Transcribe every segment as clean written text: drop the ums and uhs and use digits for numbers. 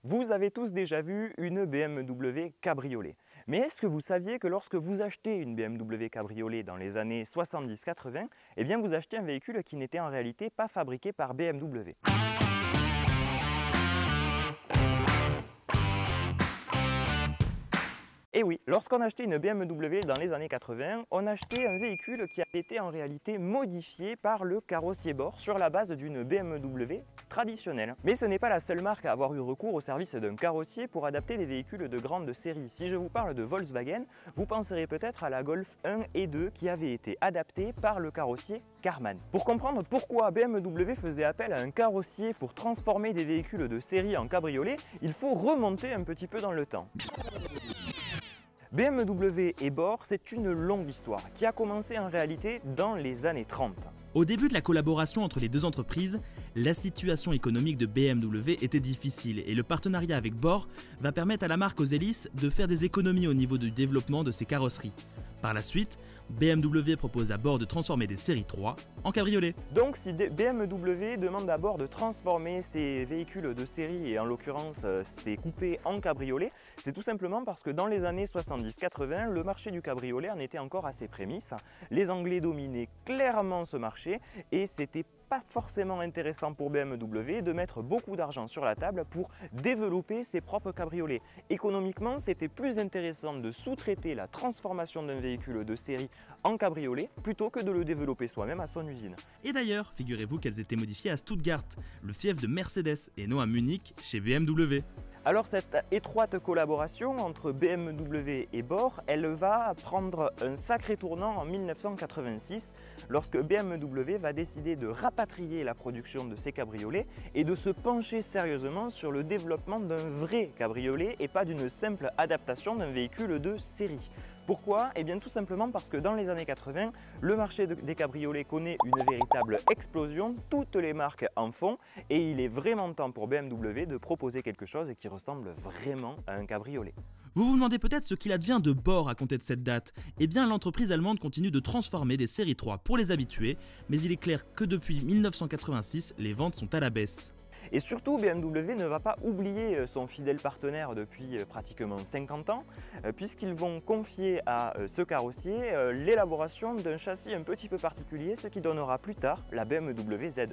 Vous avez tous déjà vu une BMW cabriolet. Mais est-ce que vous saviez que lorsque vous achetez une BMW cabriolet dans les années 70-80, eh bien vous achetez un véhicule qui n'était en réalité pas fabriqué par BMW. Et oui, lorsqu'on achetait une BMW dans les années 80, on achetait un véhicule qui avait été en réalité modifié par le carrossier bord sur la base d'une BMW traditionnelle. Mais ce n'est pas la seule marque à avoir eu recours au service d'un carrossier pour adapter des véhicules de grande série. Si je vous parle de Volkswagen, vous penserez peut-être à la Golf 1 et 2 qui avait été adaptée par le carrossier Karmann. Pour comprendre pourquoi BMW faisait appel à un carrossier pour transformer des véhicules de série en cabriolet, il faut remonter un petit peu dans le temps. BMW et Bor, c'est une longue histoire qui a commencé en réalité dans les années 30. Au début de la collaboration entre les deux entreprises, la situation économique de BMW était difficile et le partenariat avec Bor va permettre à la marque aux hélices de faire des économies au niveau du développement de ses carrosseries. Par la suite, BMW propose à Bor de transformer des séries 3 en cabriolet. Donc si BMW demande à Bor de transformer ses véhicules de série, et en l'occurrence ses coupés en cabriolet, c'est tout simplement parce que dans les années 70-80, le marché du cabriolet en était encore à ses prémices. Les Anglais dominaient clairement ce marché et c'était pas forcément intéressant pour BMW de mettre beaucoup d'argent sur la table pour développer ses propres cabriolets. Économiquement, c'était plus intéressant de sous-traiter la transformation d'un véhicule de série en cabriolet plutôt que de le développer soi-même à son usine. Et d'ailleurs, figurez-vous qu'elles étaient modifiées à Stuttgart, le fief de Mercedes, et non à Munich chez BMW. Alors cette étroite collaboration entre BMW et Bor, elle va prendre un sacré tournant en 1986 lorsque BMW va décider de rapatrier la production de ses cabriolets et de se pencher sérieusement sur le développement d'un vrai cabriolet et pas d'une simple adaptation d'un véhicule de série. Pourquoi? Eh bien tout simplement parce que dans les années 80, le marché des cabriolets connaît une véritable explosion, toutes les marques en font et il est vraiment temps pour BMW de proposer quelque chose qui ressemble vraiment à un cabriolet. Vous vous demandez peut-être ce qu'il advient de Bor à compter de cette date. Eh bien l'entreprise allemande continue de transformer des séries 3 pour les habitués, mais il est clair que depuis 1986, les ventes sont à la baisse. Et surtout, BMW ne va pas oublier son fidèle partenaire depuis pratiquement 50 ans, puisqu'ils vont confier à ce carrossier l'élaboration d'un châssis un petit peu particulier, ce qui donnera plus tard la BMW Z1.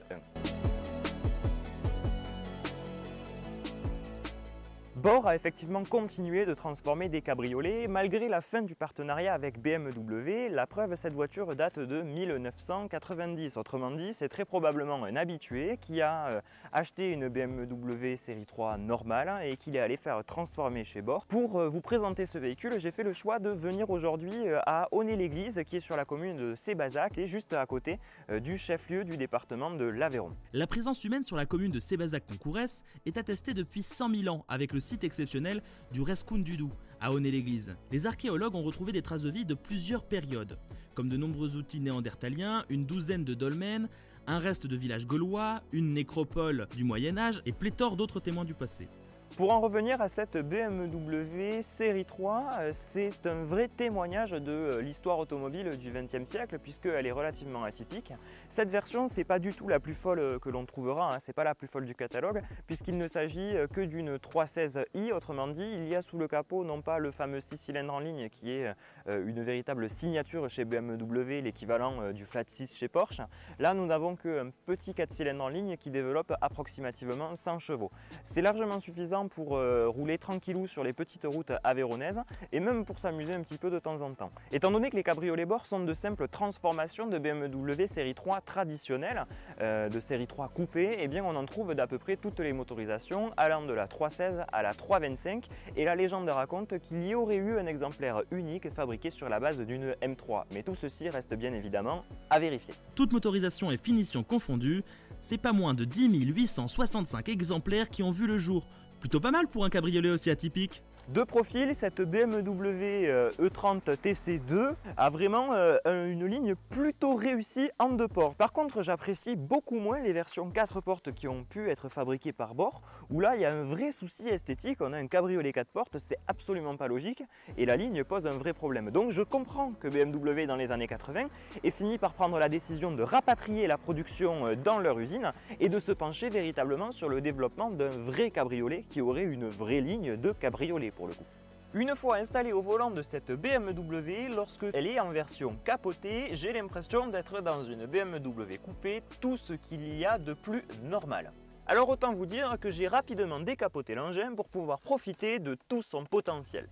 Bor a effectivement continué de transformer des cabriolets malgré la fin du partenariat avec BMW. La preuve, cette voiture date de 1990. Autrement dit, c'est très probablement un habitué qui a acheté une BMW série 3 normale et qu'il est allé faire transformer chez Bor. Pour vous présenter ce véhicule, j'ai fait le choix de venir aujourd'hui à Onnet-l'Église, qui est sur la commune de Sébazac et juste à côté du chef-lieu du département de l'Aveyron. La présence humaine sur la commune de Sébazac-Concourès est attestée depuis 100 000 ans avec le site exceptionnel du Rescount du Doubs, à Onnet-l'Église. Les archéologues ont retrouvé des traces de vie de plusieurs périodes, comme de nombreux outils néandertaliens, une douzaine de dolmens, un reste de village gaulois, une nécropole du Moyen-Âge et pléthore d'autres témoins du passé. Pour en revenir à cette BMW série 3, c'est un vrai témoignage de l'histoire automobile du XXe siècle puisqu'elle est relativement atypique. Cette version, c'est pas du tout la plus folle que l'on trouvera, c'est pas la plus folle du catalogue puisqu'il ne s'agit que d'une 316i, autrement dit, il y a sous le capot non pas le fameux 6 cylindres en ligne qui est une véritable signature chez BMW, l'équivalent du flat 6 chez Porsche. Là, nous n'avons qu'un petit 4 cylindres en ligne qui développe approximativement 100 chevaux. C'est largement suffisant pour rouler tranquillou sur les petites routes aveyronnaises et même pour s'amuser un petit peu de temps en temps. Étant donné que les cabriolets Bor sont de simples transformations de BMW série 3 traditionnelle, de série 3 coupée, eh bien on en trouve d'à peu près toutes les motorisations allant de la 316 à la 325 et la légende raconte qu'il y aurait eu un exemplaire unique fabriqué sur la base d'une M3. Mais tout ceci reste bien évidemment à vérifier. Toute motorisation et finition confondues, c'est pas moins de 10 865 exemplaires qui ont vu le jour. Plutôt pas mal pour un cabriolet aussi atypique. De profil, cette BMW E30 TC2 a vraiment une ligne plutôt réussie en 2 portes. Par contre, j'apprécie beaucoup moins les versions 4 portes qui ont pu être fabriquées par Bor, où là il y a un vrai souci esthétique. On a un cabriolet 4 portes, c'est absolument pas logique et la ligne pose un vrai problème. Donc je comprends que BMW dans les années 80 ait fini par prendre la décision de rapatrier la production dans leur usine et de se pencher véritablement sur le développement d'un vrai cabriolet qui aurait une vraie ligne de cabriolet pour le coup. Une fois installé au volant de cette BMW, lorsque elle est en version capotée, j'ai l'impression d'être dans une BMW coupée, tout ce qu'il y a de plus normal. Alors autant vous dire que j'ai rapidement décapoté l'engin pour pouvoir profiter de tout son potentiel.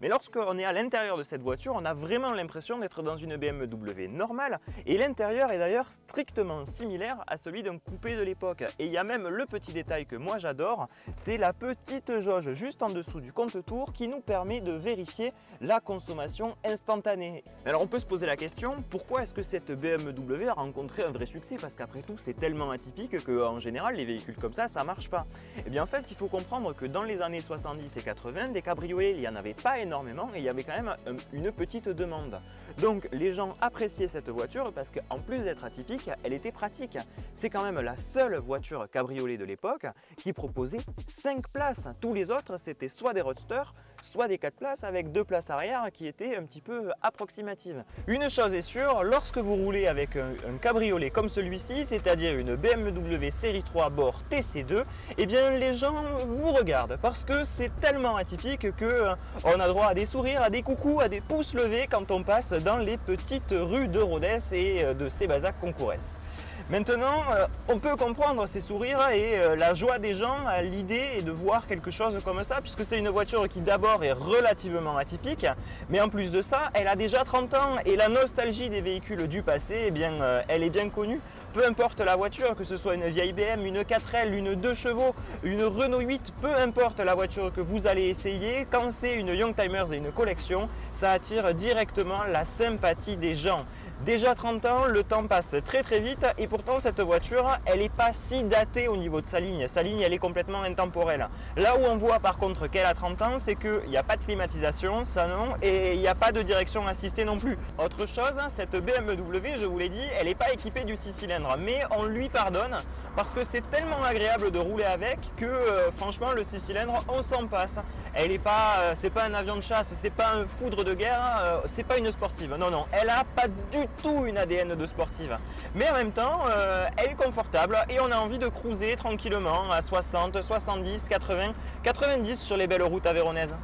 Mais lorsqu'on est à l'intérieur de cette voiture, on a vraiment l'impression d'être dans une BMW normale et l'intérieur est d'ailleurs strictement similaire à celui d'un coupé de l'époque. Et il y a même le petit détail que moi j'adore, c'est la petite jauge juste en dessous du compte-tours qui nous permet de vérifier la consommation instantanée. Alors on peut se poser la question, pourquoi est-ce que cette BMW a rencontré un vrai succès? Parce qu'après tout c'est tellement atypique qu'en général les véhicules comme ça marche pas. Et bien en fait il faut comprendre que dans les années 70 et 80, des cabriolets il n'y en avait pas énormément et il y avait quand même une petite demande. Donc les gens appréciaient cette voiture parce qu'en plus d'être atypique, elle était pratique. C'est quand même la seule voiture cabriolet de l'époque qui proposait 5 places. Tous les autres c'était soit des roadsters, soit des 4 places avec 2 places arrière qui étaient un petit peu approximatives. Une chose est sûre, lorsque vous roulez avec un cabriolet comme celui-ci, c'est-à-dire une BMW série 3 Bor TC2, eh bien les gens vous regardent parce que c'est tellement atypique que on a droit à des sourires, à des coucous, à des pouces levés quand on passe dans les petites rues de Rodez et de Sébazac-Concourès. Maintenant, on peut comprendre ces sourires et la joie des gens à l'idée de voir quelque chose comme ça, puisque c'est une voiture qui d'abord est relativement atypique, mais en plus de ça, elle a déjà 30 ans et la nostalgie des véhicules du passé, eh bien, elle est bien connue. Peu importe la voiture, que ce soit une vieille BM, une 4L, une 2 chevaux, une Renault 8, peu importe la voiture que vous allez essayer, quand c'est une Youngtimers et une collection, ça attire directement la sympathie des gens. Déjà 30 ans, le temps passe très très vite et pourtant cette voiture, elle n'est pas si datée au niveau de sa ligne. Sa ligne, elle est complètement intemporelle. Là où on voit par contre qu'elle a 30 ans, c'est qu'il n'y a pas de climatisation, ça non, et il n'y a pas de direction assistée non plus. Autre chose, cette BMW, je vous l'ai dit, elle n'est pas équipée du 6 cylindres, mais on lui pardonne parce que c'est tellement agréable de rouler avec que franchement le 6 cylindres, on s'en passe. Elle n'est pas, c'est pas un avion de chasse, c'est pas un foudre de guerre, c'est pas une sportive. Non, non, elle n'a pas du tout une ADN de sportive. Mais en même temps, elle est confortable et on a envie de cruiser tranquillement à 60, 70, 80, 90 sur les belles routes aveyronaises.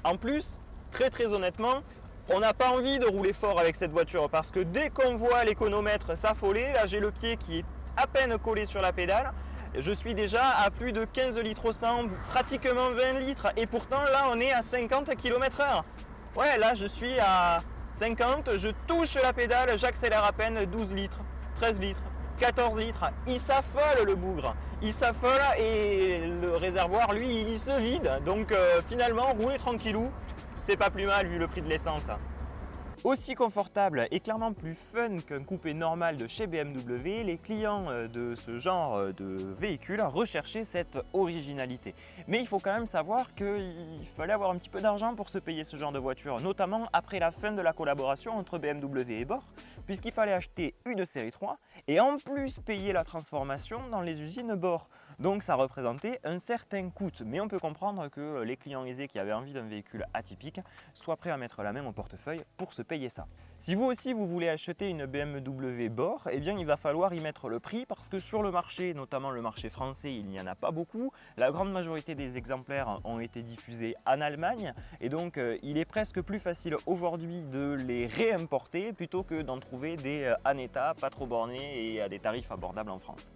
En plus, très honnêtement, on n'a pas envie de rouler fort avec cette voiture parce que dès qu'on voit l'économètre s'affoler, là j'ai le pied qui est à peine collé sur la pédale. Je suis déjà à plus de 15 litres au 100, pratiquement 20 litres et pourtant là on est à 50 km/h. Ouais, là je suis à 50, je touche la pédale, j'accélère à peine 12 litres, 13 litres, 14 litres. Il s'affole le bougre, il s'affole et le réservoir lui il se vide. Donc finalement rouler tranquillou, c'est pas plus mal vu le prix de l'essence. Aussi confortable et clairement plus fun qu'un coupé normal de chez BMW, les clients de ce genre de véhicule recherchaient cette originalité. Mais il faut quand même savoir qu'il fallait avoir un petit peu d'argent pour se payer ce genre de voiture, notamment après la fin de la collaboration entre BMW et Bor, puisqu'il fallait acheter une série 3 et en plus payer la transformation dans les usines Bor. Donc ça représentait un certain coût, mais on peut comprendre que les clients aisés qui avaient envie d'un véhicule atypique soient prêts à mettre la main au portefeuille pour se payer ça. Si vous aussi vous voulez acheter une BMW Bor, eh bien il va falloir y mettre le prix parce que sur le marché, notamment le marché français, il n'y en a pas beaucoup. La grande majorité des exemplaires ont été diffusés en Allemagne et donc il est presque plus facile aujourd'hui de les réimporter plutôt que d'en trouver des en état, pas trop bornés et à des tarifs abordables en France.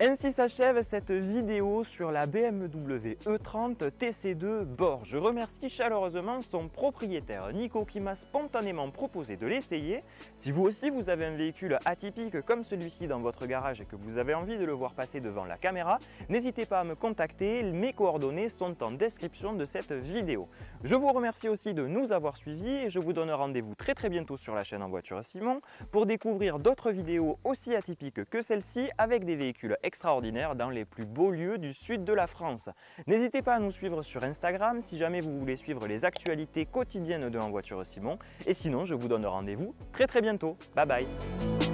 Ainsi s'achève cette vidéo sur la BMW E30 TC2 Bor. Je remercie chaleureusement son propriétaire Nico qui m'a spontanément proposé de l'essayer. Si vous aussi vous avez un véhicule atypique comme celui-ci dans votre garage et que vous avez envie de le voir passer devant la caméra, n'hésitez pas à me contacter, mes coordonnées sont en description de cette vidéo. Je vous remercie aussi de nous avoir suivis et je vous donne rendez-vous très bientôt sur la chaîne En Voiture Simon pour découvrir d'autres vidéos aussi atypiques que celle-ci avec des véhicules extraordinaires dans les plus beaux lieux du sud de la France. N'hésitez pas à nous suivre sur Instagram si jamais vous voulez suivre les actualités quotidiennes de En Voiture Simon. Et sinon, je vous donne rendez-vous très bientôt. Bye bye.